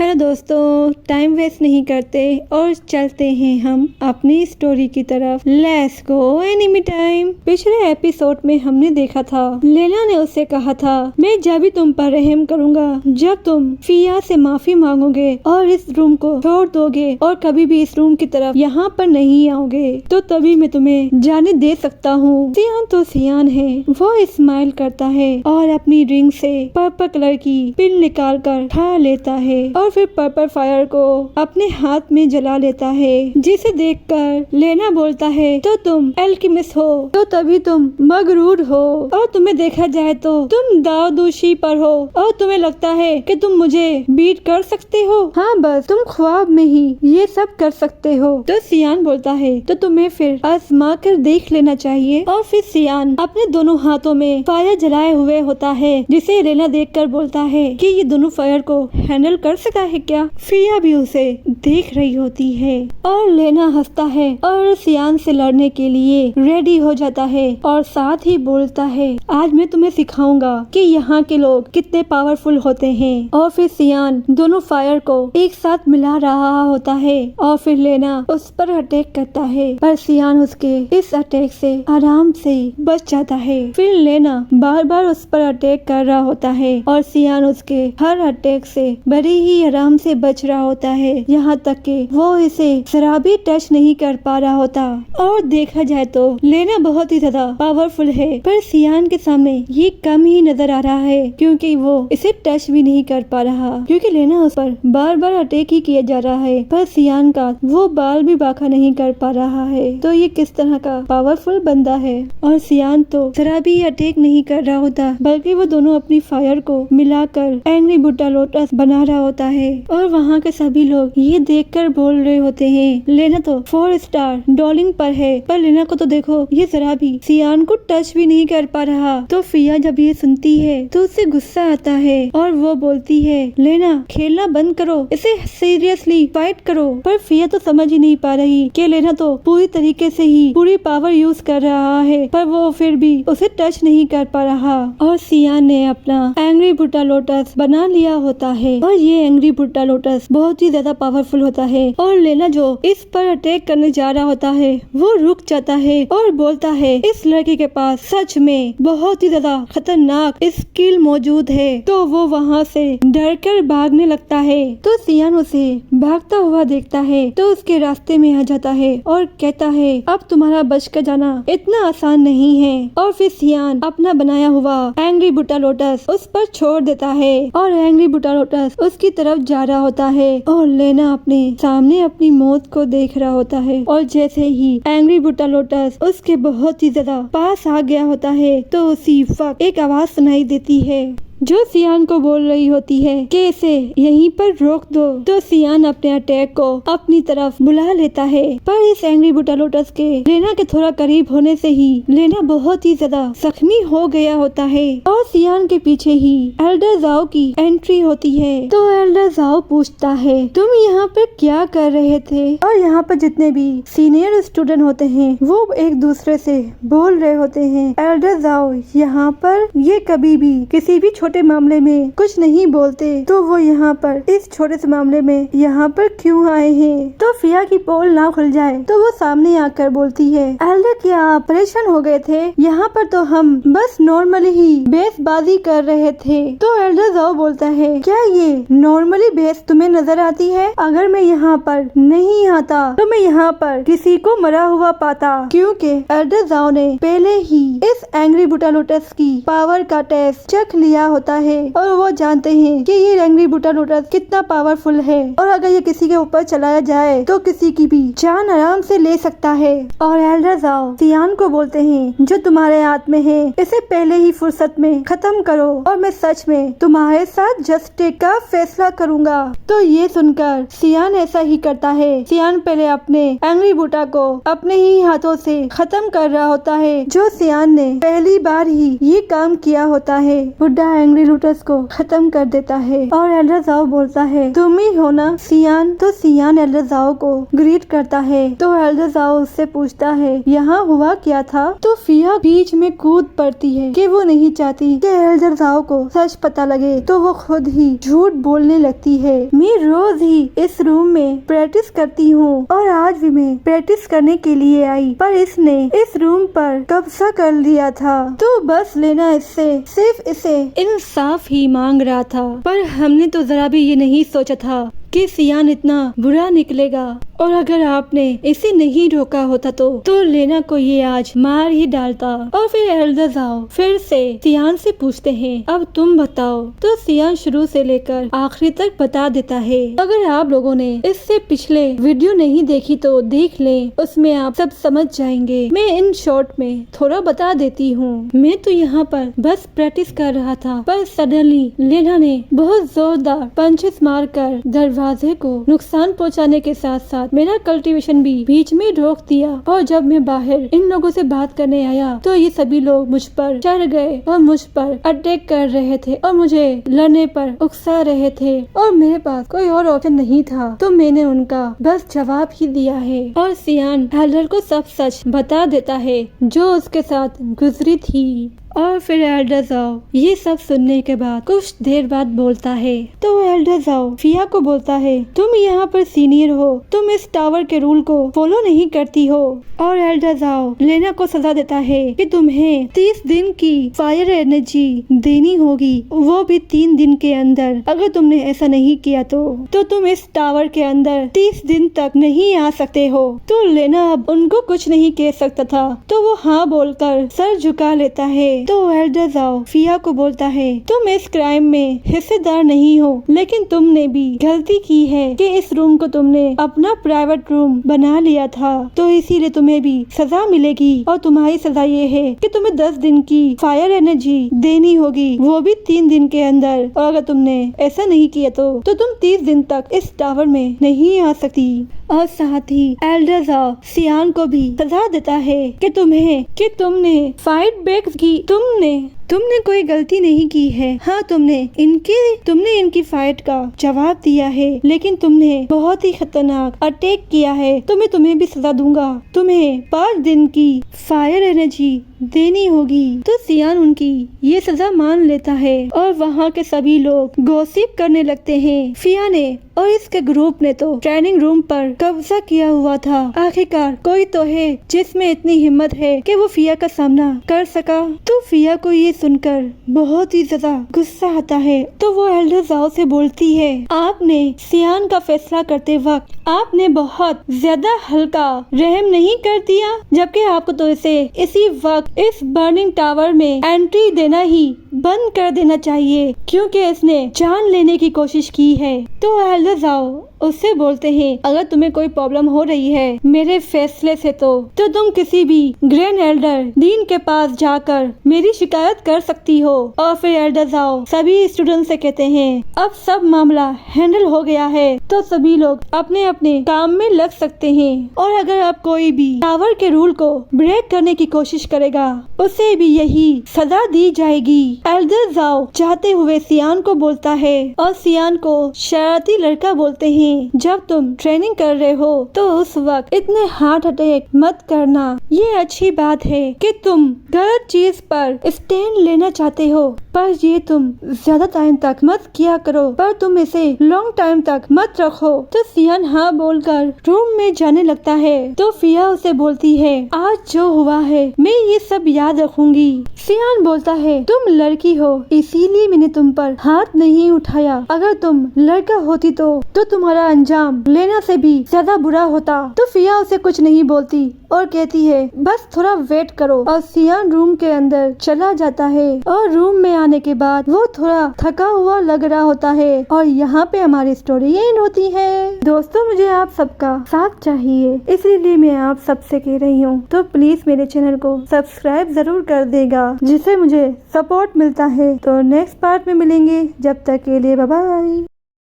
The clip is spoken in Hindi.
हेलो दोस्तों, टाइम वेस्ट नहीं करते और चलते हैं हम अपनी स्टोरी की तरफ। Let's go enemy time. पिछले एपिसोड में हमने देखा था लेना ने उससे कहा था, मैं जब भी तुम पर रहम करूंगा जब तुम फिया से माफी मांगोगे और इस रूम को छोड़ दोगे और कभी भी इस रूम की तरफ यहाँ पर नहीं आओगे तो तभी मैं तुम्हें जाने दे सकता हूँ। सियान तो सियान है, वो स्माइल करता है और अपनी रिंग से पर्पल कलर की पिन निकाल कर उठा लेता है और फिर पर्पल फायर को अपने हाथ में जला लेता है, जिसे देखकर लेना बोलता है, तो तुम एल्केमिस्ट हो तो तभी तुम मगरूर हो और तुम्हें देखा जाए तो तुम दावदोशी पर हो और तुम्हें लगता है कि तुम मुझे बीट कर सकते हो। हाँ, बस तुम ख्वाब में ही ये सब कर सकते हो। तो सियान बोलता है, तो तुम्हें फिर आजमा कर देख लेना चाहिए। और फिर सियान अपने दोनों हाथों में फायर जलाए हुए होता है, जिसे लेना देखकर बोलता है कि ये दोनों फायर को हैंडल कर सकता है क्या। फिया भी उसे देख रही होती है और लेना हंसता है और सियान से लड़ने के लिए रेडी हो जाता है और साथ ही बोलता है, आज मैं तुम्हें सिखाऊंगा कि यहाँ के लोग कितने पावरफुल होते हैं। और फिर सियान दोनों फायर को एक साथ मिला रहा होता है और फिर लेना उस पर अटैक करता है, पर सियान उसके इस अटैक से आराम से बच जाता है। फिर लेना बार बार उस पर अटैक कर रहा होता है और सियान उसके हर अटैक से बड़ी ही आराम से बच रहा होता है, यहाँ तक कि वो इसे जरा भी टच नहीं कर पा रहा होता। और देखा जाए तो लेना बहुत ही ज्यादा पावरफुल है, पर सियान के सामने ये कम ही नजर आ रहा है क्योंकि वो इसे टच भी नहीं कर पा रहा, क्योंकि लेना उस पर बार बार अटैक ही किया जा रहा है, पर सियान का वो बाल भी बांका नहीं कर पा रहा है। तो ये किस तरह का पावरफुल बंदा है। और सियान तो जरा भी अटैक नहीं कर रहा होता, बल्कि वो दोनों अपनी फायर को मिलाकर एंग्री बुड्ढा लोटस बना रहा होता है। और वहाँ के सभी लोग ये देखकर बोल रहे होते हैं, लेना तो 4 स्टार डॉलिंग पर है, पर लेना को तो देखो ये जरा भी सियान को टच भी नहीं कर पा रहा। तो फिया जब ये सुनती है तो उससे गुस्सा आता है और वो बोलती है, लेना खेलना बंद करो, इसे सीरियसली फाइट करो। पर फिया तो समझ ही नहीं पा रही कि लेना तो पूरी तरीके से ही पूरी पावर यूज कर रहा है, पर वो फिर भी उसे टच नहीं कर पा रहा। और सियान ने अपना एंग्री बुड्ढा लोटस बना लिया होता है और ये एंग्री बुड्ढा लोटस बहुत ही ज्यादा पावरफुल होता है। और लेना जो इस पर अटैक करने जा रहा होता है वो रुक जाता है और बोलता है, इस लड़के के पास सच में बहुत ही ज्यादा खतरनाक स्किल मौजूद है। तो वो वहाँ से डरकर भागने लगता है। तो सियान उसे भागता हुआ देखता है तो उसके रास्ते में आ जाता है और कहता है, अब तुम्हारा बच कर जाना इतना आसान नहीं है। और फिर सियान अपना बनाया हुआ एंग्री बुड्ढा लोटस उस पर छोड़ देता है और एंग्री बुड्ढा लोटस उसकी तरफ जा रहा होता है और लेना अपने सामने अपनी मौत को देख रहा होता है। और जैसे ही एंग्री बुड्ढा लोटस उसके बहुत ही ज्यादा पास आ गया होता है तो उसी वक्त एक आवाज सुनाई देती है जो सियान को बोल रही होती है कि इसे यहीं पर रोक दो। तो सियान अपने अटैक को अपनी तरफ बुला लेता है, पर इस एंग्री बुड्ढा लोटस के लेना के थोड़ा करीब होने से ही लेना बहुत ही ज्यादा जख्मी हो गया होता है। और सियान के पीछे ही एल्डर जाओ की एंट्री होती है। तो एल्डर जाओ पूछता है, तुम यहाँ पे क्या कर रहे थे। और यहाँ पर जितने भी सीनियर स्टूडेंट होते हैं वो एक दूसरे से बोल रहे होते हैं, एल्डर जाओ यहाँ पर ये कभी भी किसी भी छोटे मामले में कुछ नहीं बोलते, तो वो यहाँ पर इस छोटे से मामले में यहाँ पर क्यों आए हैं। तो फिया की पोल ना खुल जाए तो वो सामने आकर बोलती है, एल्डर क्या आप परेशान हो गए थे, यहाँ पर तो हम बस नॉर्मली ही बेसबाजी कर रहे थे। तो एल्डर जाओ बोलता है, क्या ये नॉर्मली बेस तुम्हें नजर आती है। अगर मैं यहाँ पर नहीं आता तो मैं यहाँ पर किसी को मरा हुआ पाता, क्योंकि एल्डर जाओ ने पहले ही इस एंग्री बुड्ढा लोटस की पावर का टेस्ट चख लिया होता है और वो जानते हैं कि ये एंग्री बुड्ढा लोटस कितना पावरफुल है और अगर ये किसी के ऊपर चलाया जाए तो किसी की भी जान आराम से ले सकता है। और एल्डर जाओ सियान को बोलते हैं, जो तुम्हारे हाथ में है इसे पहले ही फुर्सत में खत्म करो और मैं सच में तुम्हारे साथ जस्टिस का फैसला करूंगा। तो ये सुनकर सियान ऐसा ही करता है। सियान पहले अपने एंग्री बुड्ढा को अपने ही हाथों से खत्म कर रहा होता है, जो सियान ने पहली बार ही ये काम किया होता है। बुड्ढा एंग्री लूटर्स को खत्म कर देता है। और एल्डर जाओ बोलता है तुम ही हो ना सियान। तो सियान एल्डर जाओ को ग्रीट करता है। तो एल्डर जाओ उससे पूछता है यहाँ हुआ क्या था। तो फिया बीच में कूद पड़ती है कि वो नहीं चाहती कि एल्डर जाओ को सच पता लगे, तो वो खुद ही झूठ बोलने लगती है। मैं रोज ही इस रूम में प्रैक्टिस करती हूँ और आज भी मैं प्रैक्टिस करने के लिए आई, पर इसने इस रूम पर कब्जा कर लिया था। तो बस लेना इससे सिर्फ इसे इंसाफ ही मांग रहा था, पर हमने तो जरा भी ये नहीं सोचा था कि सियान इतना बुरा निकलेगा। और अगर आपने इसे नहीं रोका होता तो लेना को ये आज मार ही डालता। और फिर एल्डर जाओ फिर से सियान से पूछते हैं अब तुम बताओ। तो सियान शुरू से लेकर आखिरी तक बता देता है। अगर आप लोगों ने इससे पिछले वीडियो नहीं देखी तो देख लें, उसमें आप सब समझ जाएंगे। मैं इन शॉर्ट में थोड़ा बता देती हूँ। मैं तो यहाँ पर बस प्रैक्टिस कर रहा था, पर सडनली लेना ने बहुत जोरदार पंचेस मार कर दरवाजे को नुकसान पहुँचाने के साथ साथ मेरा कल्टीवेशन भी बीच में रोक दिया। और जब मैं बाहर इन लोगों से बात करने आया तो ये सभी लोग मुझ पर चढ़ गए और मुझ पर अटैक कर रहे थे और मुझे लड़ने पर उकसा रहे थे, और मेरे पास कोई और ऑप्शन नहीं था, तो मैंने उनका बस जवाब ही दिया है। और सियान एल्डर को सब सच बता देता है जो उसके साथ गुजरी थी। और फिर एल्डर जाओ ये सब सुनने के बाद कुछ देर बाद बोलता है। तो एल्डर जाओ फिया को बोलता है तुम यहाँ पर सीनियर हो, तुम इस टावर के रूल को फॉलो नहीं करती हो। और एल्डर जाओ लेना को सजा देता है कि तुम्हें 30 दिन की फायर एनर्जी देनी होगी, वो भी 3 दिन के अंदर। अगर तुमने ऐसा नहीं किया तो तुम इस टावर के अंदर 30 दिन तक नहीं आ सकते हो। तो लेना अब उनको कुछ नहीं कह सकता था, तो वो हाँ बोलकर सर झुका लेता है। तो एल्डर जाओ फिया को बोलता है तुम इस क्राइम में हिस्सेदार नहीं हो, लेकिन तुमने भी गलती की है कि इस रूम को तुमने अपना प्राइवेट रूम बना लिया था, तो इसीलिए तुम्हें भी सजा मिलेगी। और तुम्हारी सजा ये है कि तुम्हें 10 दिन की फायर एनर्जी देनी होगी, वो भी 3 दिन के अंदर। और अगर तुमने ऐसा नहीं किया तो तुम 30 दिन तक इस टावर में नहीं आ सकती। और साथ ही एल्डर जाओ सियान को भी सजा देता है कि तुमने फाइट बैक की, तुमने कोई गलती नहीं की है। हाँ तुमने इनकी फाइट का जवाब दिया है, लेकिन तुमने बहुत ही खतरनाक अटैक किया है, तो मैं तुम्हें भी सजा दूंगा। तुम्हें 5 दिन की फायर एनर्जी देनी होगी। तो सियान उनकी ये सजा मान लेता है और वहाँ के सभी लोग गॉसिप करने लगते हैं। फिया ने और इसके ग्रुप ने तो ट्रेनिंग रूम पर कब्जा किया हुआ था। आखिरकार कोई तो है जिसमें इतनी हिम्मत है कि वो फिया का सामना कर सका। तो फिया को ये सुनकर बहुत ही ज्यादा गुस्सा आता है। तो वो एल्डर जाओ से बोलती है आपने सियान का फैसला करते वक्त आपने बहुत ज्यादा हल्का रहम नहीं कर दिया, जबकि आपको तो इसे इसी वक्त इस बर्निंग टावर में एंट्री देना ही बंद कर देना चाहिए, क्योंकि इसने जान लेने की कोशिश की है। तो एल्डर जाओ उससे बोलते हैं अगर तुम्हें कोई प्रॉब्लम हो रही है मेरे फैसले से तो तुम किसी भी ग्रैंड एल्डर डीन के पास जाकर मेरी शिकायत कर सकती हो। और फिर एल्डर जाओ सभी स्टूडेंट से कहते हैं अब सब मामला हैंडल हो गया है, तो सभी लोग अपने अपने काम में लग सकते हैं। और अगर अब कोई भी टावर के रूल को ब्रेक करने की कोशिश करेगा उसे भी यही सजा दी जाएगी। एल्डर जाओ चाहते हुए सियान को बोलता है और सियान को शरारती लड़का बोलते हैं जब तुम ट्रेनिंग कर रहे हो तो उस वक्त इतने हार्ट अटैक मत करना। ये अच्छी बात है कि तुम गलत चीज पर स्टैंड लेना चाहते हो, पर ये तुम ज्यादा टाइम तक मत किया करो, पर तुम इसे लॉन्ग टाइम तक मत रखो। तो सियान हाँ बोलकर रूम में जाने लगता है। तो फिया उसे बोलती है आज जो हुआ है मैं ये सब याद रखूंगी। सियान बोलता है तुम लड़की हो इसीलिए मैंने तुम पर हाथ नहीं उठाया, अगर तुम लड़का होती तो तुम्हारा अंजाम लेना से भी ज्यादा बुरा होता। तो फिया उसे कुछ नहीं बोलती और कहती है बस थोड़ा वेट करो। और सियान रूम के अंदर चला जाता है और रूम में आने के बाद वो थोड़ा थका हुआ लग रहा होता है। और यहाँ पे हमारी स्टोरी एंड होती है। दोस्तों मुझे आप सबका साथ चाहिए, इसलिए मैं आप सबसे कह रही हूँ तो प्लीज मेरे चैनल को सब्सक्राइब जरूर कर देगा, जिससे मुझे सपोर्ट मिलता है। तो नेक्स्ट पार्ट में मिलेंगे, जब तक के लिए बाय बाय।